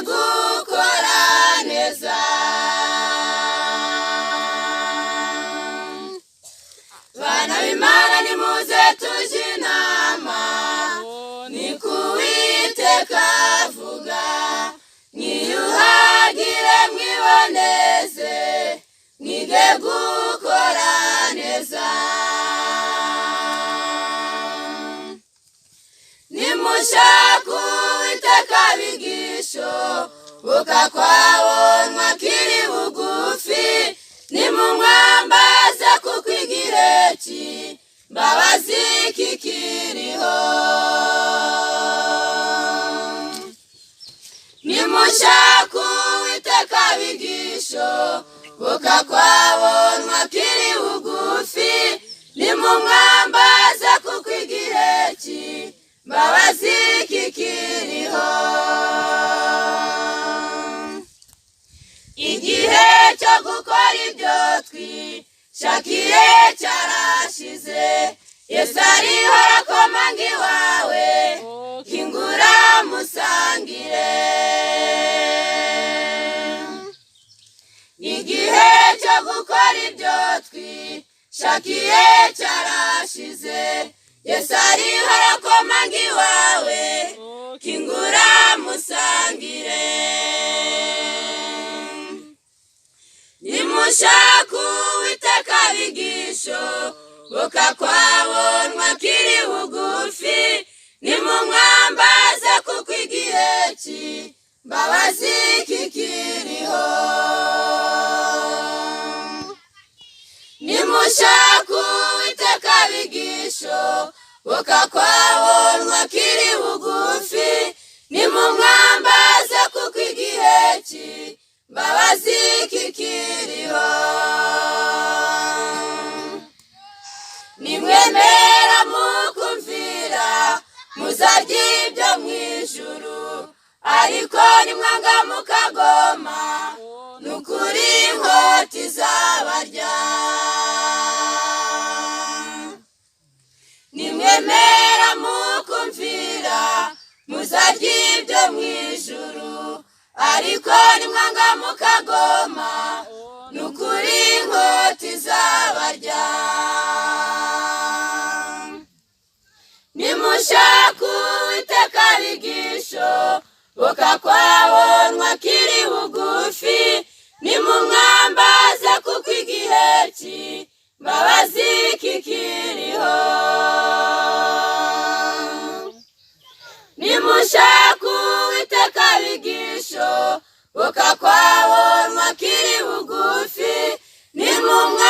gukora neza. Bana b'Imana nimuze tujye inama, ni ku Uwiteka avuga. Mwiyuhagire mwiboneze, mwige gukora neza. Nimushaka Uwiteka abigisho, bukakwabonwa kiri bugufi. Nimumwambaze kuko igihe cy'imbabazi kikiriho. Nimushaka Uwiteka abigisho, bukakwabonwa kiri bugufi. Nimumwambaze kuko igihe cy'imbabazi kikiriho. Igihe cyo gukora ibyo twishakiye cyarashize. Yesu ariho arakomanga iwawe, kingura musangire. Igihe cyo gukora ibyo twishakiye cyarashize. Yesu ariho arakomanga iwawe, kingura musangire. Nimushaka Uwiteka abigisho, bukakwabonwa kiri bugufi. Nimumwambaze kuko igihe cy'imbabazi kikiriho. Nimushaka Uwiteka abigisho, bukakwabonwa kiri bugufi. Nimumwambaze kuko igihe cy'imbabazi kikiriho. Nimwemera mukumvira, muzarya ibyo mu ijuru. Ariko nimwanga mukagoma, nukuri inkota izabarya. Nimwemera mukumvira, muzarya ibyo mu ijuru. Ariko nimwanga mukagoma, nukuri inkota izabarya. Nimushaka Uwiteka abigisho, bukakwabonwa kiri bugufi. Nimumwambaze kuko igihe cy'imbabazi kikiriho. Nimushaka Uwiteka abigisho, bukakwabonwa kiri bugufi. Nimumwambaze